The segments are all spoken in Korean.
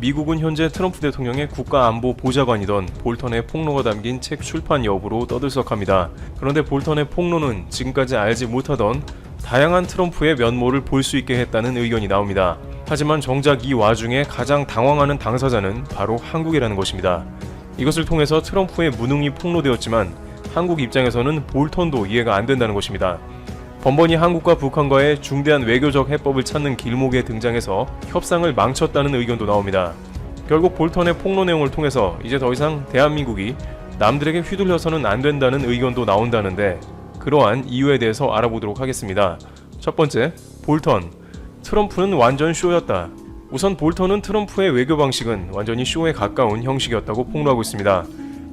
미국은 현재 트럼프 대통령의 국가안보보좌관이던 볼턴의 폭로가 담긴 책 출판 여부로 떠들썩합니다. 그런데 볼턴의 폭로는 지금까지 알지 못하던 다양한 트럼프의 면모를 볼 수 있게 했다는 의견이 나옵니다. 하지만 정작 이 와중에 가장 당황하는 당사자는 바로 한국이라는 것입니다. 이것을 통해서 트럼프의 무능이 폭로되었지만 한국 입장에서는 볼턴도 이해가 안 된다는 것입니다. 번번이 한국과 북한과의 중대한 외교적 해법을 찾는 길목에 등장해서 협상을 망쳤다는 의견도 나옵니다. 결국 볼턴의 폭로 내용을 통해서 이제 더 이상 대한민국이 남들에게 휘둘려서는 안 된다는 의견도 나온다는데 그러한 이유에 대해서 알아보도록 하겠습니다. 첫 번째, 볼턴. 트럼프는 완전 쇼였다. 우선 볼턴은 트럼프의 외교 방식은 완전히 쇼에 가까운 형식이었다고 폭로하고 있습니다.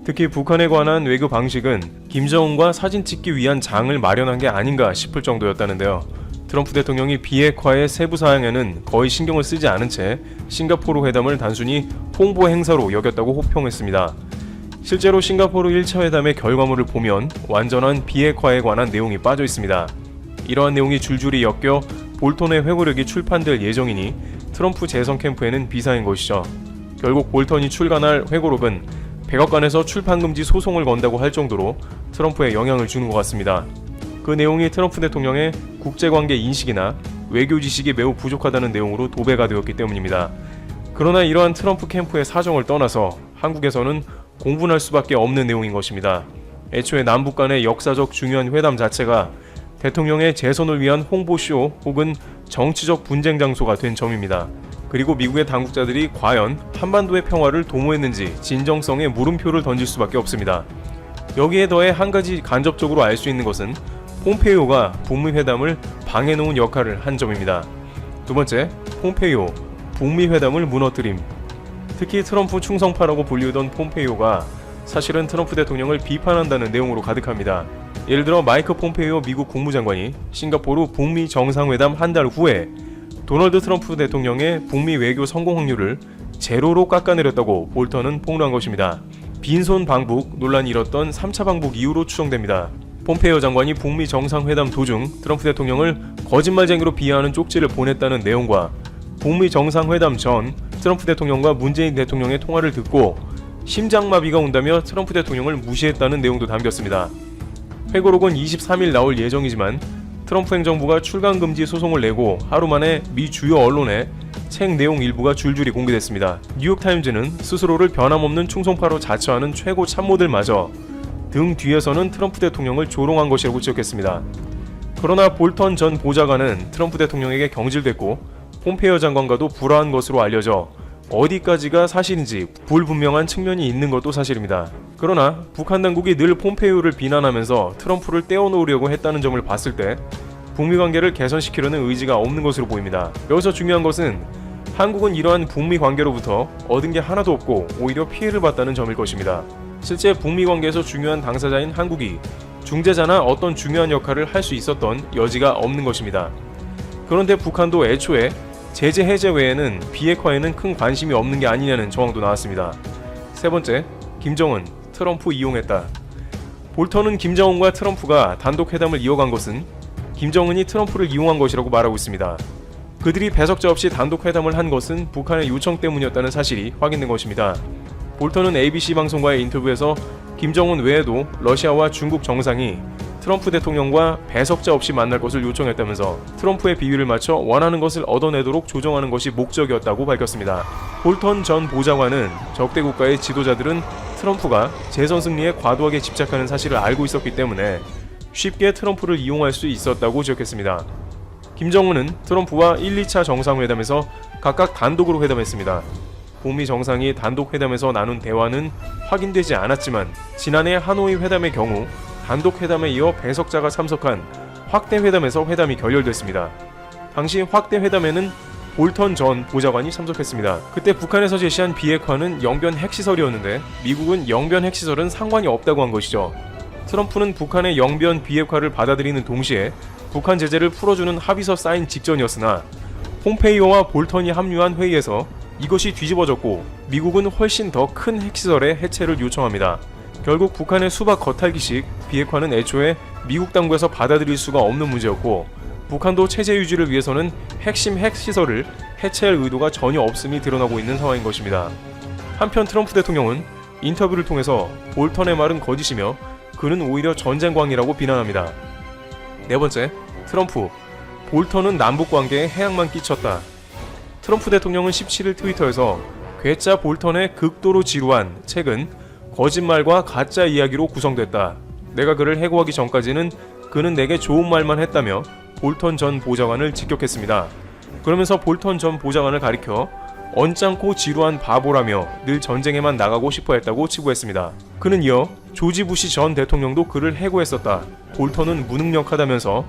특히 북한에 관한 외교 방식은 김정은과 사진 찍기 위한 장을 마련한 게 아닌가 싶을 정도였다는데요. 트럼프 대통령이 비핵화의 세부 사항에는 거의 신경을 쓰지 않은 채 싱가포르 회담을 단순히 홍보 행사로 여겼다고 호평했습니다. 실제로 싱가포르 1차 회담의 결과물을 보면 완전한 비핵화에 관한 내용이 빠져 있습니다. 이러한 내용이 줄줄이 엮여 볼턴의 회고록이 출판될 예정이니 트럼프 재선 캠프에는 비사인 것이죠. 결국 볼턴이 출간할 회고록은 백악관에서 출판금지 소송을 건다고 할 정도로 트럼프에 영향을 주는 것 같습니다. 그 내용이 트럼프 대통령의 국제관계 인식이나 외교 지식이 매우 부족하다는 내용으로 도배가 되었기 때문입니다. 그러나 이러한 트럼프 캠프의 사정을 떠나서 한국에서는 공분할 수밖에 없는 내용인 것입니다. 애초에 남북 간의 역사적 중요한 회담 자체가 대통령의 재선을 위한 홍보쇼 혹은 정치적 분쟁 장소가 된 점입니다. 그리고 미국의 당국자들이 과연 한반도의 평화를 도모했는지 진정성에 물음표를 던질 수밖에 없습니다. 여기에 더해 한 가지 간접적으로 알 수 있는 것은 폼페이오가 북미 회담을 방해놓은 역할을 한 점입니다. 두 번째, 폼페이오, 북미 회담을 무너뜨림. 특히 트럼프 충성파라고 불리우던 폼페이오가 사실은 트럼프 대통령을 비판한다는 내용으로 가득합니다. 예를 들어 마이크 폼페이오 미국 국무장관이 싱가포르 북미 정상회담 한 달 후에 도널드 트럼프 대통령의 북미 외교 성공 확률을 제로로 깎아내렸다고 볼턴은 폭로한 것입니다. 빈손 방북 논란이 일었던 3차 방북 이후로 추정됩니다. 폼페이오 장관이 북미 정상회담 도중 트럼프 대통령을 거짓말쟁이로 비하하는 쪽지를 보냈다는 내용과 북미 정상회담 전 트럼프 대통령과 문재인 대통령의 통화를 듣고 심장마비가 온다며 트럼프 대통령을 무시했다는 내용도 담겼습니다. 회고록은 23일 나올 예정이지만 트럼프 행정부가 출간금지 소송을 내고 하루 만에 미 주요 언론에 책 내용 일부가 줄줄이 공개됐습니다. 뉴욕타임즈는 스스로를 변함없는 충성파로 자처하는 최고 참모들마저 등 뒤에서는 트럼프 대통령을 조롱한 것이라고 지적했습니다. 그러나 볼턴 전 보좌관은 트럼프 대통령에게 경질됐고 폼페이오 장관과도 불화한 것으로 알려져 어디까지가 사실인지 불분명한 측면이 있는 것도 사실입니다. 그러나 북한 당국이 늘 폼페이오를 비난하면서 트럼프를 떼어놓으려고 했다는 점을 봤을 때 북미 관계를 개선시키려는 의지가 없는 것으로 보입니다. 여기서 중요한 것은 한국은 이러한 북미 관계로부터 얻은 게 하나도 없고 오히려 피해를 봤다는 점일 것입니다. 실제 북미 관계에서 중요한 당사자인 한국이 중재자나 어떤 중요한 역할을 할 수 있었던 여지가 없는 것입니다. 그런데 북한도 애초에 제재 해제 외에는 비핵화에는 큰 관심이 없는 게 아니냐는 정황도 나왔습니다. 세 번째, 김정은, 트럼프 이용했다. 볼턴은 김정은과 트럼프가 단독 회담을 이어간 것은 김정은이 트럼프를 이용한 것이라고 말하고 있습니다. 그들이 배석자 없이 단독 회담을 한 것은 북한의 요청 때문이었다는 사실이 확인된 것입니다. 볼턴은 ABC 방송과의 인터뷰에서 김정은 외에도 러시아와 중국 정상이 트럼프 대통령과 배석자 없이 만날 것을 요청했다면서 트럼프의 비위를 맞춰 원하는 것을 얻어내도록 조정하는 것이 목적이었다고 밝혔습니다. 볼턴 전 보좌관은 적대 국가의 지도자들은 트럼프가 재선 승리에 과도하게 집착하는 사실을 알고 있었기 때문에 쉽게 트럼프를 이용할 수 있었다고 지적했습니다. 김정은은 트럼프와 1, 2차 정상회담에서 각각 단독으로 회담했습니다. 북미 정상이 단독 회담에서 나눈 대화는 확인되지 않았지만 지난해 하노이 회담의 경우 단독 회담에 이어 배석자가 참석한 확대 회담에서 회담이 결렬됐습니다. 당시 확대 회담에는 볼턴 전 보좌관이 참석했습니다. 그때 북한에서 제시한 비핵화는 영변 핵시설이었는데 미국은 영변 핵시설은 상관이 없다고 한 것이죠. 트럼프는 북한의 영변 비핵화를 받아들이는 동시에 북한 제재를 풀어주는 합의서 사인 직전이었으나 폼페이오와 볼턴이 합류한 회의에서 이것이 뒤집어졌고 미국은 훨씬 더 큰 핵시설의 해체를 요청합니다. 결국 북한의 수박 겉핥기식 비핵화는 애초에 미국 당국에서 받아들일 수가 없는 문제였고 북한도 체제 유지를 위해서는 핵심 핵시설을 해체할 의도가 전혀 없음이 드러나고 있는 상황인 것입니다. 한편 트럼프 대통령은 인터뷰를 통해서 볼턴의 말은 거짓이며 그는 오히려 전쟁광이라고 비난합니다. 네 번째, 트럼프, 볼턴은 남북관계에 해악만 끼쳤다. 트럼프 대통령은 17일 트위터에서 괴짜 볼턴의 극도로 지루한 책은 거짓말과 가짜 이야기로 구성됐다. 내가 그를 해고하기 전까지는 그는 내게 좋은 말만 했다며 볼턴 전 보좌관을 직격했습니다. 그러면서 볼턴 전 보좌관을 가리켜 언짢고 지루한 바보라며 늘 전쟁에만 나가고 싶어 했다고 치부했습니다. 그는 이어 조지 부시 전 대통령도 그를 해고했었다. 볼턴은 무능력하다면서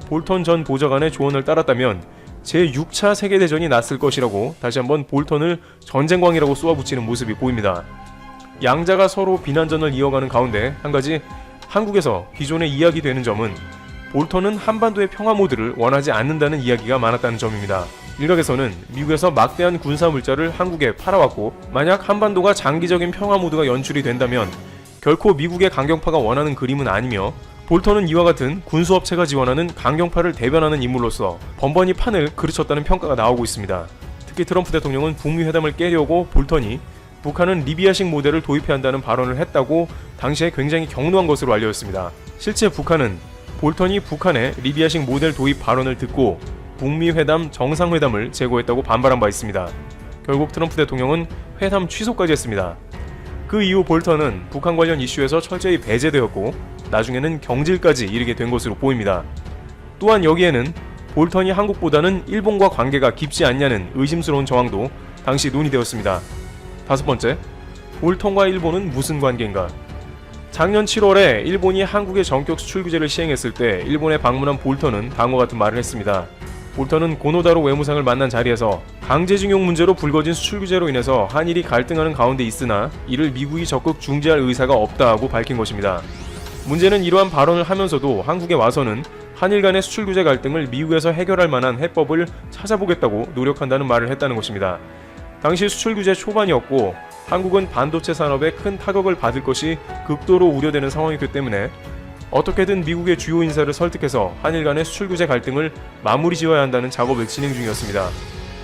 볼턴 전 보좌관의 조언을 따랐다면 제6차 세계대전이 났을 것이라고 다시 한번 볼턴을 전쟁광이라고 쏘아붙이는 모습이 보입니다. 양자가 서로 비난전을 이어가는 가운데 한 가지 한국에서 기존에 이야기되는 점은 볼턴은 한반도의 평화 모드를 원하지 않는다는 이야기가 많았다는 점입니다. 일각에서는 미국에서 막대한 군사 물자를 한국에 팔아왔고 만약 한반도가 장기적인 평화 모드가 연출이 된다면 결코 미국의 강경파가 원하는 그림은 아니며 볼턴은 이와 같은 군수업체가 지원하는 강경파를 대변하는 인물로서 번번이 판을 그르쳤다는 평가가 나오고 있습니다. 특히 트럼프 대통령은 북미 회담을 깨려고 볼턴이 북한은 리비아식 모델을 도입해야 한다는 발언을 했다고 당시에 굉장히 격노한 것으로 알려졌습니다. 실제 북한은 볼턴이 북한의 리비아식 모델 도입 발언을 듣고 북미 회담 정상회담을 제고했다고 반발한 바 있습니다. 결국 트럼프 대통령은 회담 취소까지 했습니다. 그 이후 볼턴은 북한 관련 이슈에서 철저히 배제되었고 나중에는 경질까지 이르게 된 것으로 보입니다. 또한 여기에는 볼턴이 한국보다는 일본과 관계가 깊지 않냐는 의심스러운 정황도 당시 논의되었습니다. 다섯 번째, 볼턴과 일본은 무슨 관계인가? 작년 7월에 일본이 한국의 전격 수출 규제를 시행했을 때 일본에 방문한 볼턴은 다음과 같은 말을 했습니다. 볼턴은 고노다로 외무상을 만난 자리에서 강제징용 문제로 불거진 수출 규제로 인해서 한일이 갈등하는 가운데 있으나 이를 미국이 적극 중재할 의사가 없다고 밝힌 것입니다. 문제는 이러한 발언을 하면서도 한국에 와서는 한일 간의 수출 규제 갈등을 미국에서 해결할 만한 해법을 찾아보겠다고 노력한다는 말을 했다는 것입니다. 당시 수출 규제 초반이었고 한국은 반도체 산업에 큰 타격을 받을 것이 극도로 우려되는 상황이기 때문에 어떻게든 미국의 주요 인사를 설득해서 한일 간의 수출 규제 갈등을 마무리 지어야 한다는 작업을 진행 중이었습니다.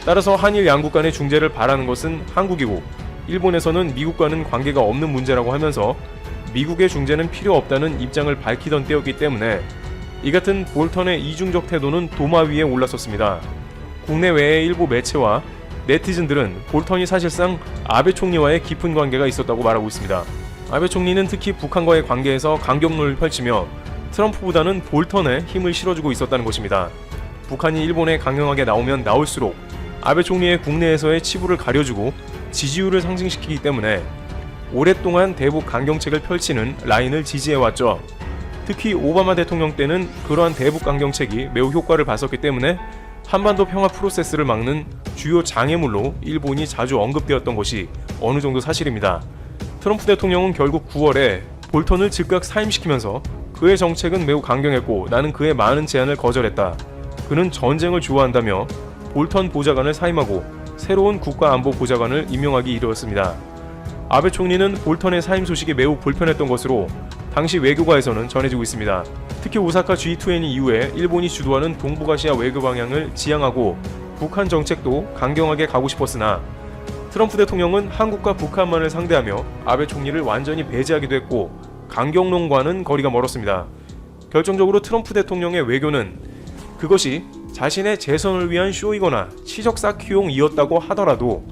따라서 한일 양국 간의 중재를 바라는 것은 한국이고 일본에서는 미국과는 관계가 없는 문제라고 하면서 미국의 중재는 필요 없다는 입장을 밝히던 때였기 때문에 이 같은 볼턴의 이중적 태도는 도마 위에 올랐었습니다. 국내외의 일부 매체와 네티즌들은 볼턴이 사실상 아베 총리와의 깊은 관계가 있었다고 말하고 있습니다. 아베 총리는 특히 북한과의 관계에서 강경론을 펼치며 트럼프보다는 볼턴에 힘을 실어주고 있었다는 것입니다. 북한이 일본에 강경하게 나오면 나올수록 아베 총리의 국내에서의 치부를 가려주고 지지율을 상승시키기 때문에 오랫동안 대북 강경책을 펼치는 라인을 지지해왔죠. 특히 오바마 대통령 때는 그러한 대북 강경책이 매우 효과를 봤었기 때문에 한반도 평화 프로세스를 막는 주요 장애물로 일본이 자주 언급되었던 것이 어느 정도 사실입니다. 트럼프 대통령은 결국 9월에 볼턴을 즉각 사임시키면서 그의 정책은 매우 강경했고 나는 그의 많은 제안을 거절했다. 그는 전쟁을 좋아한다며 볼턴 보좌관을 사임하고 새로운 국가안보보좌관을 임명하기 이르렀습니다. 아베 총리는 볼턴의 사임 소식이 매우 불편했던 것으로 당시 외교가에서는 전해지고 있습니다. 특히 오사카 G20 이후에 일본이 주도하는 동북아시아 외교 방향을 지향하고 북한 정책도 강경하게 가고 싶었으나 트럼프 대통령은 한국과 북한만을 상대하며 아베 총리를 완전히 배제하기도 했고 강경론과는 거리가 멀었습니다. 결정적으로 트럼프 대통령의 외교는 그것이 자신의 재선을 위한 쇼이거나 치적 쌓기용이었다고 하더라도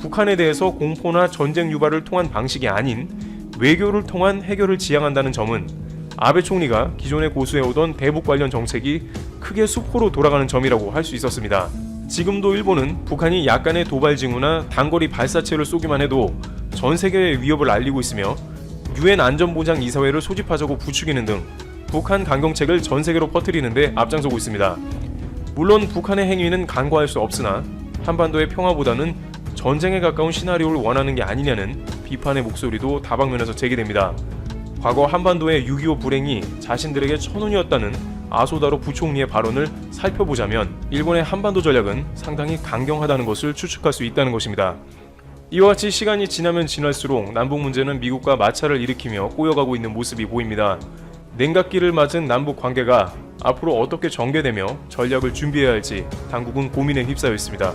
북한에 대해서 공포나 전쟁 유발을 통한 방식이 아닌 외교를 통한 해결을 지향한다는 점은 아베 총리가 기존에 고수해오던 대북 관련 정책이 크게 수포로 돌아가는 점이라고 할 수 있었습니다. 지금도 일본은 북한이 약간의 도발 징후나 단거리 발사체를 쏘기만 해도 전 세계에 위협을 알리고 있으며 유엔 안전보장이사회를 소집하자고 부추기는 등 북한 강경책을 전 세계로 퍼뜨리는 데 앞장서고 있습니다. 물론 북한의 행위는 간과할 수 없으나 한반도의 평화보다는 전쟁에 가까운 시나리오를 원하는 게 아니냐는 비판의 목소리도 다방면에서 제기됩니다. 과거 한반도의 6.25 불행이 자신들에게 천운이었다는 아소다로 부총리의 발언을 살펴보자면 일본의 한반도 전략은 상당히 강경하다는 것을 추측할 수 있다는 것입니다. 이와 같이 시간이 지나면 지날수록 남북 문제는 미국과 마찰을 일으키며 꼬여가고 있는 모습이 보입니다. 냉각기를 맞은 남북 관계가 앞으로 어떻게 전개되며 전략을 준비해야 할지 당국은 고민에 휩싸여 있습니다.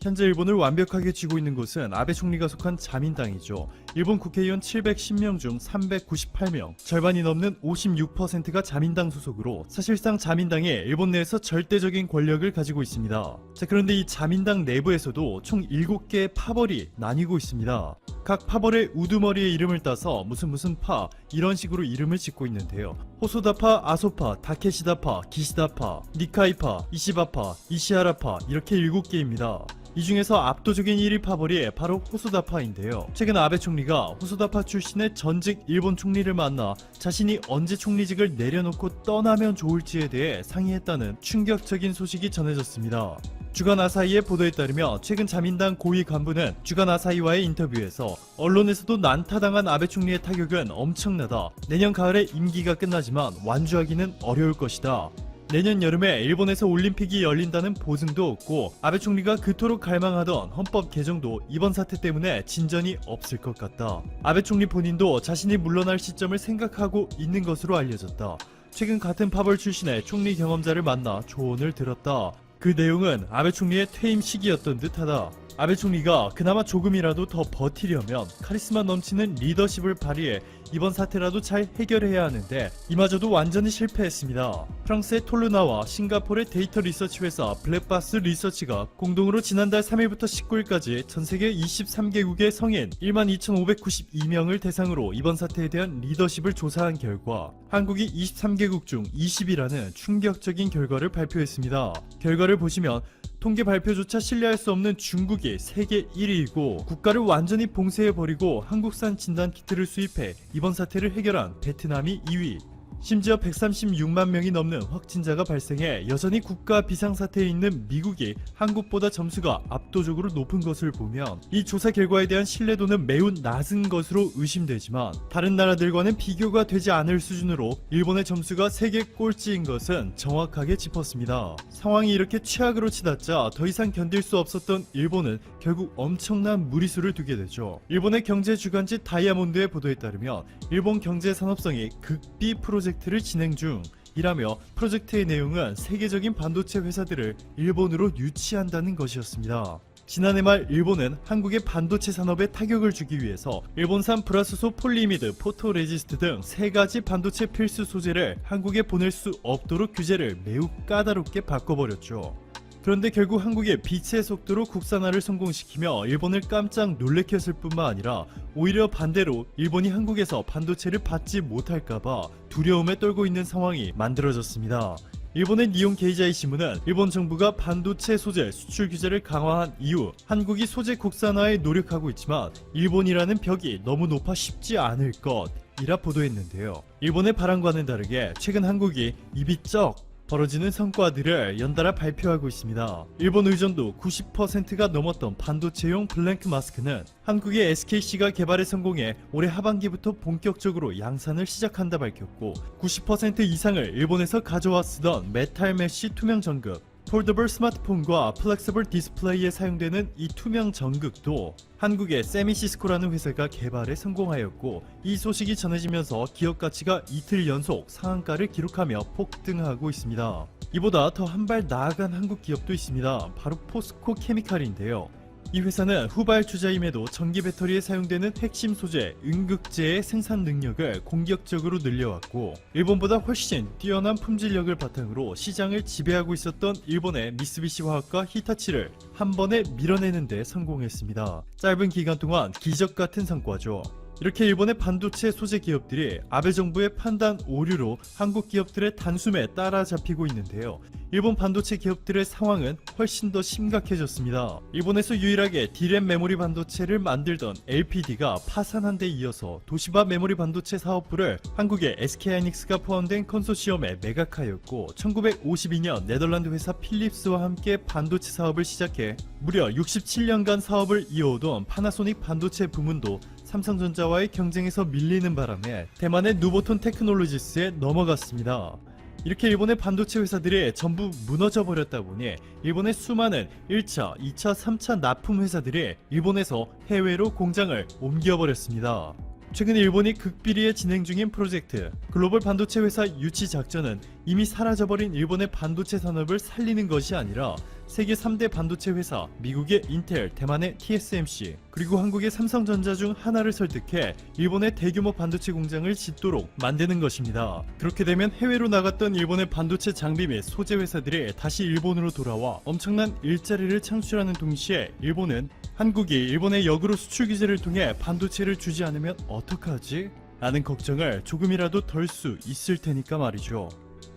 현재 일본을 완벽하게 쥐고 있는 곳은 아베 총리가 속한 자민당이죠. 일본 국회의원 710명 중 398명, 절반이 넘는 56%가 자민당 소속으로 사실상 자민당이 일본 내에서 절대적인 권력을 가지고 있습니다. 자, 그런데 이 자민당 내부에서도 총 7개의 파벌이 나뉘고 있습니다. 각 파벌의 우두머리의 이름을 따서 무슨 파 이런 식으로 이름을 짓고 있는데요. 호소다파, 아소파, 다케시다파, 기시다파, 니카이파, 이시바파, 이시하라파 이렇게 7개입니다. 이 중에서 압도적인 1위 파벌이 바로 호소다파인데요. 최근 아베 총리가 호소다파 출신의 전직 일본 총리를 만나 자신이 언제 총리직을 내려놓고 떠나면 좋을지에 대해 상의했다는 충격적인 소식이 전해졌습니다. 주간 아사히의 보도에 따르면 최근 자민당 고위 간부는 주간 아사히와의 인터뷰에서 언론에서도 난타당한 아베 총리의 타격은 엄청나다. 내년 가을에 임기가 끝나지만 완주하기는 어려울 것이다. 내년 여름에 일본에서 올림픽이 열린다는 보증도 없고 아베 총리가 그토록 갈망하던 헌법 개정도 이번 사태 때문에 진전이 없을 것 같다. 아베 총리 본인도 자신이 물러날 시점을 생각하고 있는 것으로 알려졌다. 최근 같은 파벌 출신의 총리 경험자를 만나 조언을 들었다. 그 내용은 아베 총리의 퇴임 시기였던 듯하다. 아베 총리가 그나마 조금이라도 더 버티려면 카리스마 넘치는 리더십을 발휘해 이번 사태라도 잘 해결해야 하는데 이마저도 완전히 실패했습니다. 프랑스의 톨루나와 싱가포르의 데이터 리서치 회사 블랙박스 리서치가 공동으로 지난달 3일부터 19일까지 전세계 23개국의 성인 12,592명을 대상으로 이번 사태에 대한 리더십을 조사한 결과 한국이 23개국 중 20위라는 충격적인 결과를 발표했습니다. 결과를 보시면 통계 발표조차 신뢰할 수 없는 중국이 세계 1위이고 국가를 완전히 봉쇄해버리고 한국산 진단키트를 수입해 이번 사태를 해결한 베트남이 2위. 심지어 136만 명이 넘는 확진자가 발생해 여전히 국가 비상사태에 있는 미국이 한국보다 점수가 압도적으로 높은 것을 보면 이 조사 결과에 대한 신뢰도는 매우 낮은 것으로 의심되지만 다른 나라들과는 비교가 되지 않을 수준으로 일본의 점수가 세계 꼴찌인 것은 정확하게 짚었습니다. 상황이 이렇게 최악으로 치닫자 더 이상 견딜 수 없었던 일본은 결국 엄청난 무리수를 두게 되죠. 일본의 경제주간지 다이아몬드의 보도에 따르면 일본 경제산업성이 극비 프로젝트를 진행 중이라며 프로젝트의 내용은 세계적인 반도체 회사들을 일본으로 유치한다는 것이었습니다. 지난해 말 일본은 한국의 반도체 산업에 타격을 주기 위해서 일본산 불화수소 폴리이미드, 포토레지스트 등 3가지 반도체 필수 소재를 한국에 보낼 수 없도록 규제를 매우 까다롭게 바꿔버렸죠. 그런데 결국 한국의 빛의 속도로 국산화를 성공시키며 일본을 깜짝 놀래켰을 뿐만 아니라 오히려 반대로 일본이 한국에서 반도체를 받지 못할까봐 두려움에 떨고 있는 상황이 만들어졌습니다. 일본의 니온 게이자이 신문은 일본 정부가 반도체 소재 수출 규제를 강화한 이후 한국이 소재 국산화에 노력하고 있지만 일본이라는 벽이 너무 높아 쉽지 않을 것이라 보도했는데요. 일본의 바람과는 다르게 최근 한국이 입이 쩍 벌어지는 성과들을 연달아 발표하고 있습니다. 일본 의존도 90%가 넘었던 반도체용 블랭크 마스크는 한국의 SKC가 개발에 성공해 올해 하반기부터 본격적으로 양산을 시작한다 밝혔고 90% 이상을 일본에서 가져와 쓰던 메탈 메쉬 투명 전극, 폴더블 스마트폰과 플렉서블 디스플레이에 사용되는 이 투명 전극도 한국의 세미시스코라는 회사가 개발에 성공하였고 이 소식이 전해지면서 기업 가치가 이틀 연속 상한가를 기록하며 폭등하고 있습니다. 이보다 더 한 발 나아간 한국 기업도 있습니다. 바로 포스코 케미칼인데요. 이 회사는 후발주자임에도 전기 배터리에 사용되는 핵심 소재 음극재의 생산 능력을 공격적으로 늘려왔고 일본보다 훨씬 뛰어난 품질력을 바탕으로 시장을 지배하고 있었던 일본의 미쓰비시 화학과 히타치를 한 번에 밀어내는 데 성공했습니다. 짧은 기간 동안 기적 같은 성과죠. 이렇게 일본의 반도체 소재 기업들이 아베 정부의 판단 오류로 한국 기업들의 단숨에 따라잡히고 있는데요. 일본 반도체 기업들의 상황은 훨씬 더 심각해졌습니다. 일본에서 유일하게 D램 메모리 반도체를 만들던 LPD가 파산한 데 이어서 도시바 메모리 반도체 사업부를 한국의 SK하이닉스가 포함된 컨소시엄에 매각하였고 1952년 네덜란드 회사 필립스와 함께 반도체 사업을 시작해 무려 67년간 사업을 이어오던 파나소닉 반도체 부문도 삼성전자와의 경쟁에서 밀리는 바람에 대만의 누보톤 테크놀로지스에 넘어갔습니다. 이렇게 일본의 반도체 회사들이 전부 무너져 버렸다 보니 일본의 수많은 1차, 2차, 3차 납품 회사들이 일본에서 해외로 공장을 옮겨버렸습니다. 최근 일본이 극비리에 진행 중인 프로젝트 글로벌 반도체 회사 유치 작전은 이미 사라져버린 일본의 반도체 산업을 살리는 것이 아니라 세계 3대 반도체 회사 미국의 인텔, 대만의 TSMC, 그리고 한국의 삼성전자 중 하나를 설득해 일본의 대규모 반도체 공장을 짓도록 만드는 것입니다. 그렇게 되면 해외로 나갔던 일본의 반도체 장비 및 소재 회사들이 다시 일본으로 돌아와 엄청난 일자리를 창출하는 동시에 일본은 한국이 일본의 역으로 수출 규제를 통해 반도체를 주지 않으면 어떡하지? 라는 걱정을 조금이라도 덜 수 있을 테니까 말이죠.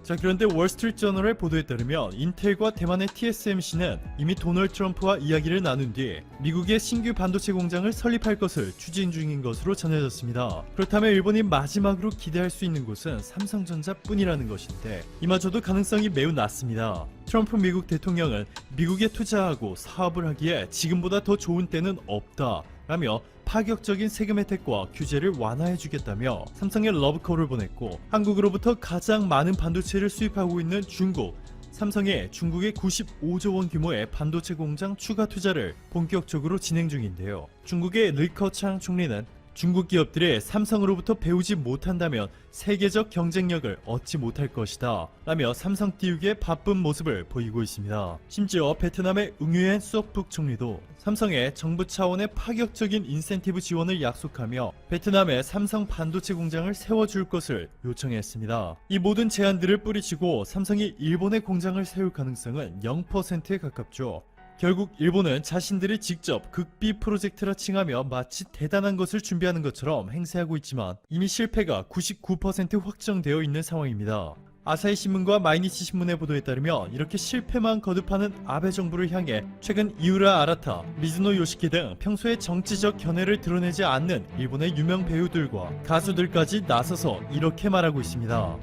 자, 그런데 월스트리트저널의 보도에 따르면 인텔과 대만의 TSMC는 이미 도널드 트럼프와 이야기를 나눈 뒤 미국의 신규 반도체 공장을 설립할 것을 추진 중인 것으로 전해졌습니다. 그렇다면 일본이 마지막으로 기대할 수 있는 곳은 삼성전자뿐이라는 것인데 이마저도 가능성이 매우 낮습니다. 트럼프 미국 대통령은 미국에 투자하고 사업을 하기에 지금보다 더 좋은 때는 없다 라며 파격적인 세금 혜택과 규제를 완화해주겠다며 삼성에 러브콜을 보냈고, 한국으로부터 가장 많은 반도체를 수입하고 있는 중국, 삼성에 중국의 95조 원 규모의 반도체 공장 추가 투자를 본격적으로 진행 중인데요. 중국의 리커창 총리는 중국 기업들이 삼성으로부터 배우지 못한다면 세계적 경쟁력을 얻지 못할 것이다 라며 삼성 띄우기에 바쁜 모습을 보이고 있습니다. 심지어 베트남의 응유엔 수옥북 총리도 삼성에 정부 차원의 파격적인 인센티브 지원을 약속하며 베트남에 삼성 반도체 공장을 세워줄 것을 요청했습니다. 이 모든 제안들을 뿌리치고 삼성이 일본에 공장을 세울 가능성은 0%에 가깝죠. 결국 일본은 자신들이 직접 극비 프로젝트라 칭하며 마치 대단한 것을 준비하는 것처럼 행세하고 있지만 이미 실패가 99% 확정되어 있는 상황입니다. 아사히 신문과 마이니치 신문의 보도에 따르면 이렇게 실패만 거듭하는 아베 정부를 향해 최근 이우라 아라타, 미즈노 요시키 등 평소에 정치적 견해를 드러내지 않는 일본의 유명 배우들과 가수들까지 나서서 이렇게 말하고 있습니다.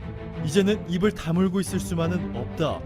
이제는 입을 다물고 있을 수만은 없다.